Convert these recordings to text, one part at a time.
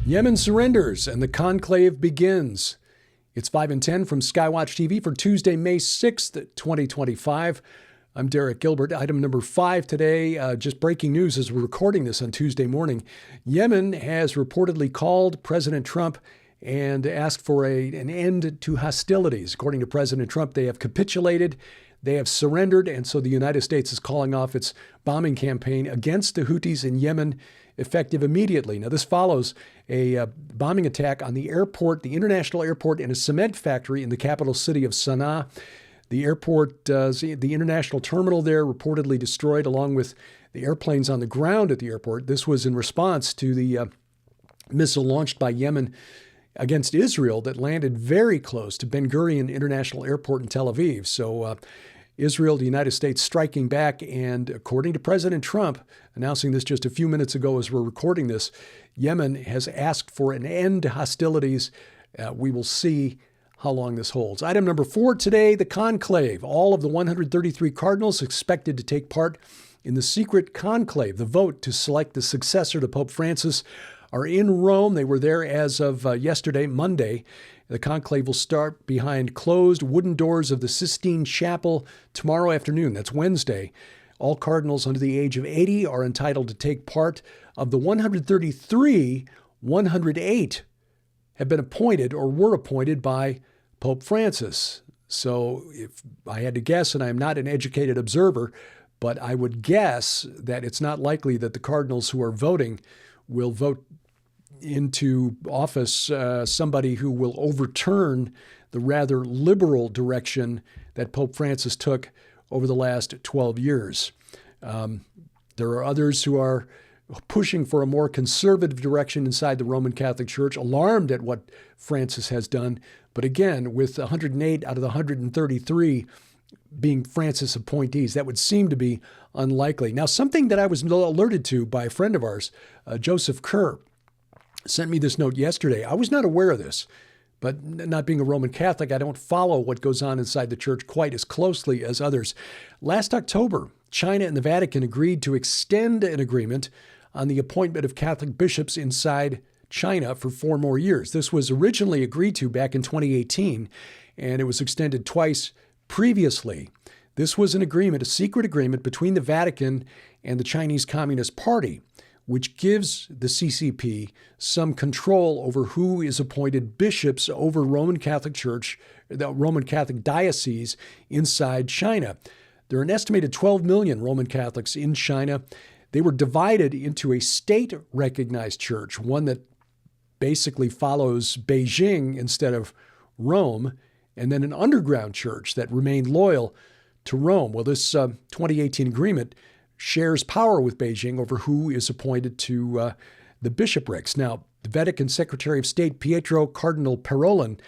Yemen surrenders and the conclave begins. It's 5 and 10 from SkyWatchTV for Tuesday, May 6th, 2025. I'm Derek Gilbert. Item number 5 today, just breaking news as we're recording this on Tuesday morning. Yemen has reportedly called President Trump and asked for an end to hostilities. According to President Trump, they have capitulated, they have surrendered, and so the United States is calling off its bombing campaign against the Houthis in Yemen, effective immediately. Now, this follows a bombing attack on the airport, the international airport, and a cement factory in the capital city of Sana'a. The airport, the international terminal there, reportedly destroyed, along with the airplanes on the ground at the airport. This was in response to the missile launched by Yemen against Israel that landed very close to Ben Gurion International Airport in Tel Aviv. So Israel, the United States striking back, and according to President Trump, announcing this just a few minutes ago as we're recording this, Yemen has asked for an end to hostilities. We will see how long this holds. Item number 4 today, the conclave. All of the 133 cardinals expected to take part in the secret conclave, the vote to select the successor to Pope Francis, are in Rome. They were there as of yesterday, Monday. The conclave will start behind closed wooden doors of the Sistine Chapel tomorrow afternoon. That's Wednesday. All cardinals under the age of 80 are entitled to take part. Of the 133, 108 have been appointed or were appointed by Pope Francis. So if I had to guess, and I'm not an educated observer, but I would guess that it's not likely that the cardinals who are voting will vote into office somebody who will overturn the rather liberal direction that Pope Francis took over the last 12 years. There are others who are pushing for a more conservative direction inside the Roman Catholic Church, alarmed at what Francis has done. But again, with 108 out of the 133 being Francis appointees, that would seem to be unlikely. Now, something that I was alerted to by a friend of ours, Joseph Kerr, sent me this note yesterday. I was not aware of this, but not being a Roman Catholic, I don't follow what goes on inside the church quite as closely as others. Last October, China and the Vatican agreed to extend an agreement on the appointment of Catholic bishops inside China for 4 more years. This was originally agreed to back in 2018, and it was extended twice previously. This was an agreement, a secret agreement between the Vatican and the Chinese Communist Party, which gives the CCP some control over who is appointed bishops over Roman Catholic Church, the Roman Catholic diocese inside China. There are an estimated 12 million Roman Catholics in China. They were divided into a state-recognized church, one that basically follows Beijing instead of Rome, and then an underground church that remained loyal to Rome. Well, this 2018 agreement shares power with Beijing over who is appointed to the bishoprics. Now, the Vatican Secretary of State Pietro Cardinal Parolin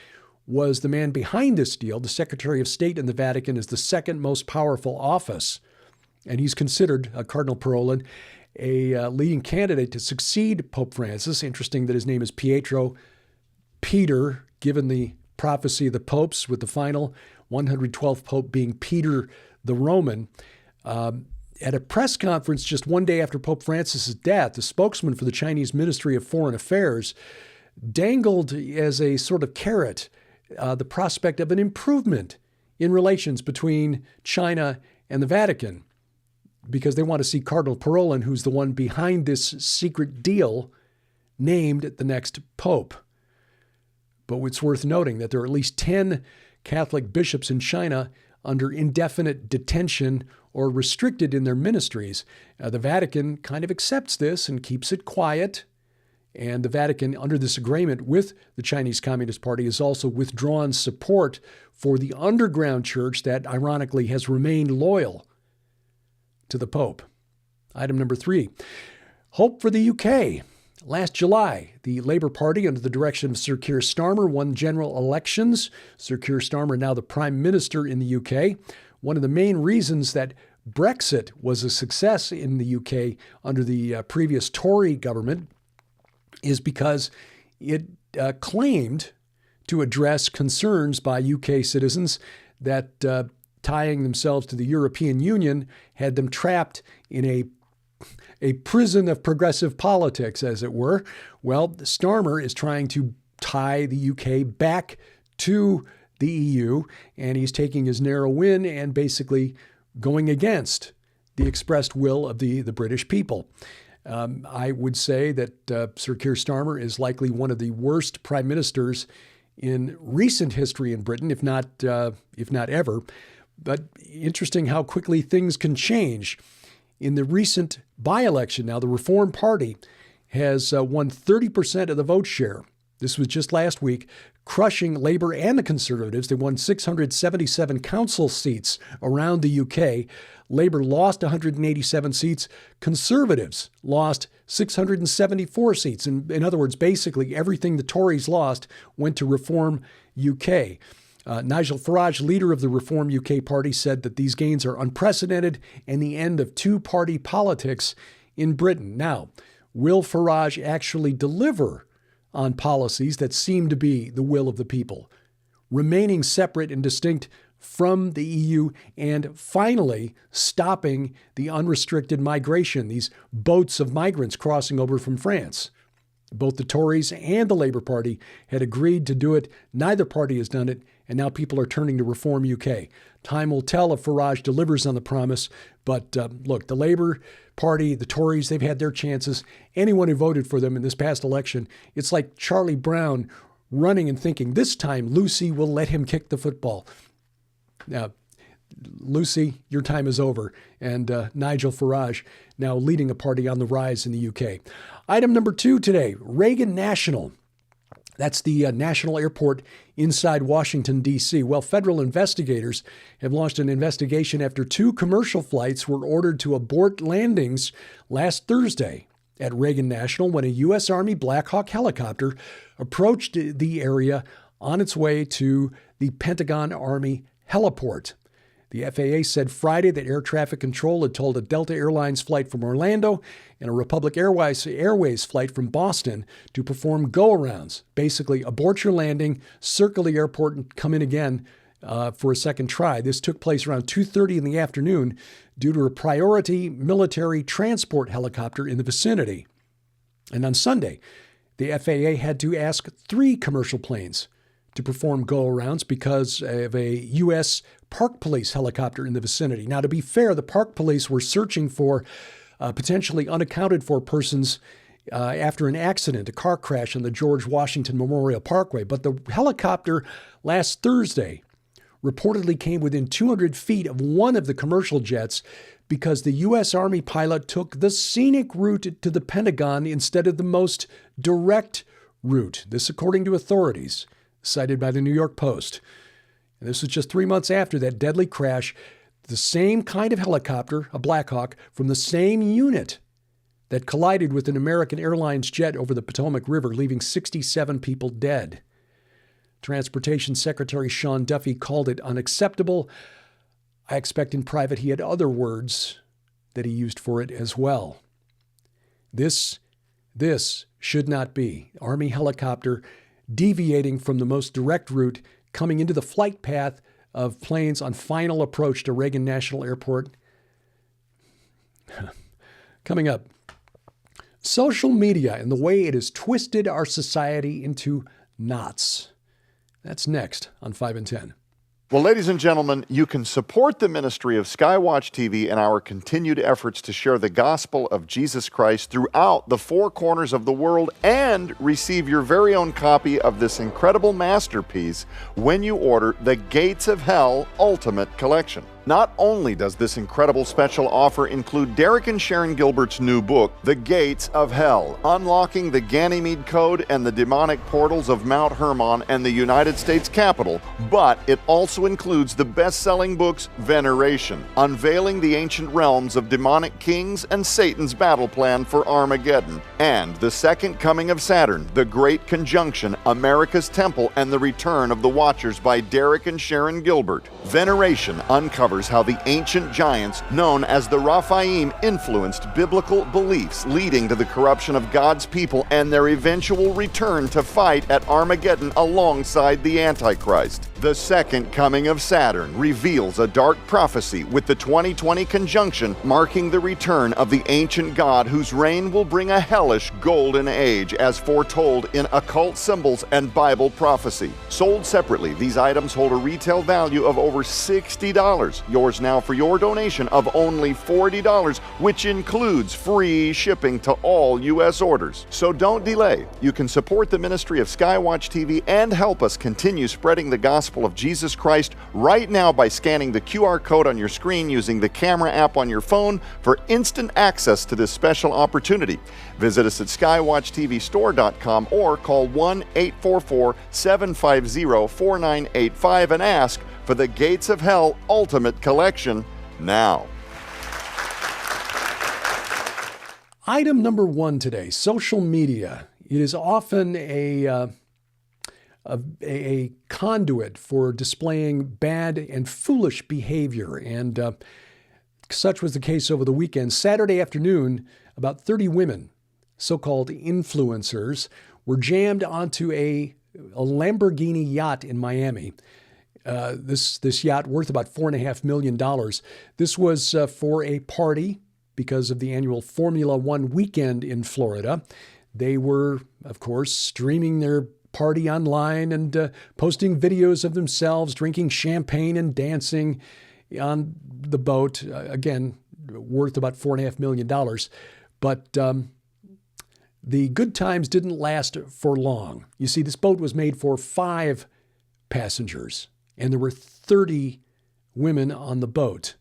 was the man behind this deal. The Secretary of State in the Vatican is the second most powerful office, and he's considered, Cardinal Parolin, a leading candidate to succeed Pope Francis. Interesting that his name is Pietro Peter, given the prophecy of the popes, with the final 112th pope being Peter the Roman. At a press conference just one day after Pope Francis's death, the spokesman for the Chinese Ministry of Foreign Affairs dangled as a sort of carrot the prospect of an improvement in relations between China and the Vatican, because they want to see Cardinal Parolin, who's the one behind this secret deal, named the next pope. But it's worth noting that there are at least 10 Catholic bishops in China under indefinite detention or restricted in their ministries. The Vatican kind of accepts this and keeps it quiet. And the Vatican, under this agreement with the Chinese Communist Party, has also withdrawn support for the underground church that, ironically, has remained loyal to the Pope. Item number 3, hope for the UK. Last July, the Labour Party, under the direction of Sir Keir Starmer, won general elections. Sir Keir Starmer now the Prime Minister in the UK. One of the main reasons that Brexit was a success in the UK under the previous Tory government is because it claimed to address concerns by UK citizens that tying themselves to the European Union had them trapped in a a prison of progressive politics, as it were. Well, Starmer is trying to tie the UK back to the EU, and he's taking his narrow win and basically going against the expressed will of the British people. I would say that Sir Keir Starmer is likely one of the worst prime ministers in recent history in Britain, if not ever. But interesting how quickly things can change. In the recent by-election now, the Reform Party has won 30% of the vote share. This was just last week, crushing Labour and the Conservatives. They won 677 council seats around the UK. Labour lost 187 seats. Conservatives lost 674 seats. In other words, basically everything the Tories lost went to Reform UK. Nigel Farage, leader of the Reform UK party, said that these gains are unprecedented and the end of two-party politics in Britain. Now, will Farage actually deliver on policies that seem to be the will of the people, remaining separate and distinct from the EU, and finally stopping the unrestricted migration, these boats of migrants crossing over from France? Both the Tories and the Labour Party had agreed to do it. Neither party has done it, and now people are turning to Reform UK. Time will tell if Farage delivers on the promise. But look, the Labour Party, the Tories, they've had their chances. Anyone who voted for them in this past election, it's like Charlie Brown running and thinking, this time Lucy will let him kick the football. Now, Lucy, your time is over. And Nigel Farage now leading a party on the rise in the UK. Item number 2 today, Reagan National. That's the national airport inside Washington, D.C. Well, federal investigators have launched an investigation after 2 commercial flights were ordered to abort landings last Thursday at Reagan National when a U.S. Army Black Hawk helicopter approached the area on its way to the Pentagon Army heliport. The FAA said Friday that air traffic control had told a Delta Airlines flight from Orlando and a Republic Airways flight from Boston to perform go-arounds. Basically, abort your landing, circle the airport, and come in again for a second try. This took place around 2:30 in the afternoon due to a priority military transport helicopter in the vicinity. And on Sunday, the FAA had to ask 3 commercial planes to perform go-arounds because of a U.S. Park Police helicopter in the vicinity. Now, to be fair, the Park Police were searching for potentially unaccounted-for persons after an accident, a car crash on the George Washington Memorial Parkway. But the helicopter last Thursday reportedly came within 200 feet of one of the commercial jets because the U.S. Army pilot took the scenic route to the Pentagon instead of the most direct route. This according to authorities cited by the New York Post. And this was just 3 months after that deadly crash. The same kind of helicopter, a Black Hawk, from the same unit that collided with an American Airlines jet over the Potomac River, leaving 67 people dead. Transportation Secretary Sean Duffy called it unacceptable. I expect in private he had other words that he used for it as well. This should not be. Army helicopter deviating from the most direct route, coming into the flight path of planes on final approach to Reagan National Airport. Coming up, social media and the way it has twisted our society into knots. That's next on 5 and 10. Well, ladies and gentlemen, you can support the ministry of SkyWatchTV and our continued efforts to share the gospel of Jesus Christ throughout the 4 corners of the world and receive your very own copy of this incredible masterpiece when you order the Gates of Hell Ultimate Collection. Not only does this incredible special offer include Derek and Sharon Gilbert's new book, The Gates of Hell, Unlocking the Ganymede Code and the Demonic Portals of Mount Hermon and the United States Capitol, but it also includes the best-selling books Veneration, Unveiling the Ancient Realms of Demonic Kings and Satan's Battle Plan for Armageddon, and The Second Coming of Saturn, The Great Conjunction, America's Temple, and the Return of the Watchers by Derek and Sharon Gilbert. Veneration uncovers how the ancient giants known as the Raphaim influenced biblical beliefs, leading to the corruption of God's people and their eventual return to fight at Armageddon alongside the Antichrist. The second coming of Saturn reveals a dark prophecy with the 2020 conjunction marking the return of the ancient god whose reign will bring a hellish golden age as foretold in occult symbols and Bible prophecy. Sold separately, these items hold a retail value of over $60. Yours now for your donation of only $40, which includes free shipping to all U.S. orders. So don't delay. You can support the ministry of SkyWatch TV and help us continue spreading the gospel of Jesus Christ right now by scanning the QR code on your screen using the camera app on your phone for instant access to this special opportunity. Visit us at skywatchtvstore.com or call 1-844-750-4985 and ask for the Gates of Hell Ultimate Collection now. Item number 1 today, social media. It is often a conduit for displaying bad and foolish behavior. And such was the case over the weekend. Saturday afternoon, about 30 women, so-called influencers, were jammed onto a Lamborghini yacht in Miami. This yacht worth about $4.5 million. This was for a party because of the annual Formula One weekend in Florida. They were, of course, streaming their party online and posting videos of themselves drinking champagne and dancing on the boat. Again, worth about $4.5 million. But the good times didn't last for long. You see, this boat was made for 5 passengers, and there were 30 women on the boat.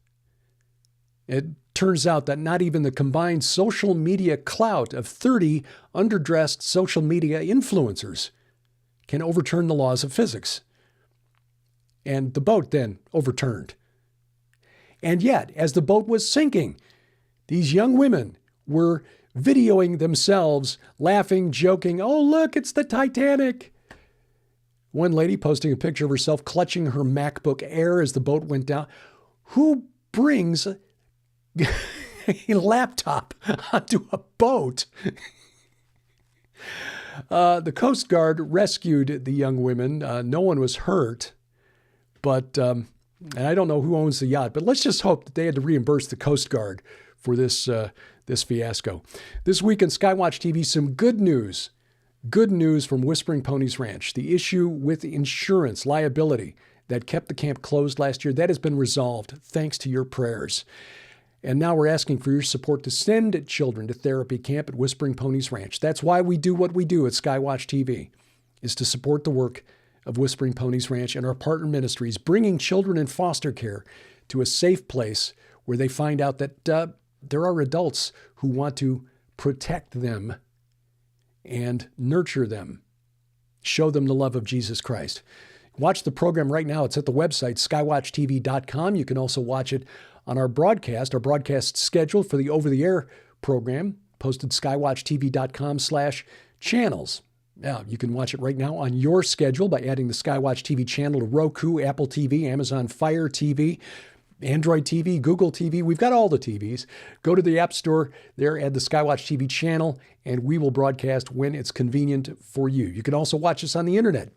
It turns out that not even the combined social media clout of 30 underdressed social media influencers can overturn the laws of physics. And the boat then overturned. And yet, as the boat was sinking, these young women were videoing themselves, laughing, joking, "Oh, look, it's the Titanic." One lady posting a picture of herself clutching her MacBook Air as the boat went down. Who brings a laptop onto a boat? The Coast Guard rescued the young women. No one was hurt, but and I don't know who owns the yacht, but let's just hope that they had to reimburse the Coast Guard for this fiasco. This week on SkyWatch TV, some good news. Good news from Whispering Ponies Ranch. The issue with insurance liability that kept the camp closed last year, that has been resolved thanks to your prayers. And now we're asking for your support to send children to therapy camp at Whispering Ponies Ranch. That's why we do what we do at SkyWatch TV, is to support the work of Whispering Ponies Ranch and our partner ministries, bringing children in foster care to a safe place where they find out that there are adults who want to protect them and nurture them, show them the love of Jesus Christ. Watch the program right now. It's at the website, skywatchtv.com. You can also watch it on our broadcast schedule for the over-the-air program, posted skywatchtv.com/channels. Now, you can watch it right now on your schedule by adding the SkyWatch TV channel to Roku, Apple TV, Amazon Fire TV, Android TV, Google TV. We've got all the TVs. Go to the App Store there, add the SkyWatch TV channel, and we will broadcast when it's convenient for you. You can also watch us on the internet.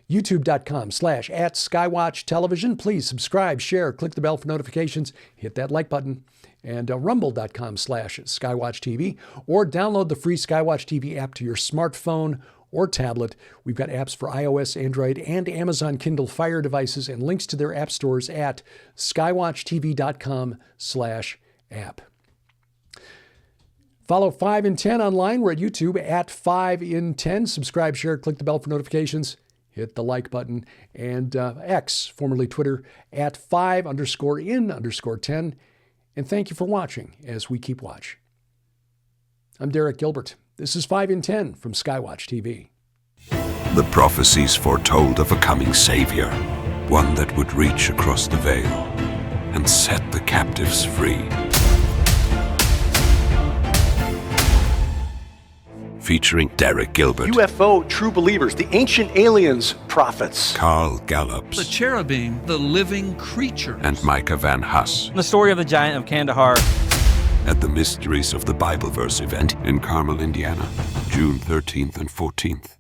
YouTube.com/@SkyWatch Television. Please subscribe, share, click the bell for notifications, hit that like button, and Rumble.com/SkyWatch TV, or download the free SkyWatch TV app to your smartphone or tablet. We've got apps for iOS, Android, and Amazon Kindle Fire devices, and links to their app stores at skywatchtv.com/app. Follow 5 in 10 online. We're at YouTube at 5 in 10. Subscribe, share, click the bell for notifications. Hit the like button, and X, formerly Twitter, at 5_in_10. And thank you for watching as we keep watch. I'm Derek Gilbert. This is 5 in 10 from SkyWatch TV. The prophecies foretold of a coming Savior, one that would reach across the veil and set the captives free. Featuring Derek Gilbert, UFO True Believers, the Ancient Aliens Prophets, Carl Gallups, the cherubim, the living creature, and Micah Van Huss. The story of the giant of Kandahar. At the Mysteries of the Bibleverse event in Carmel, Indiana, June 13th and 14th.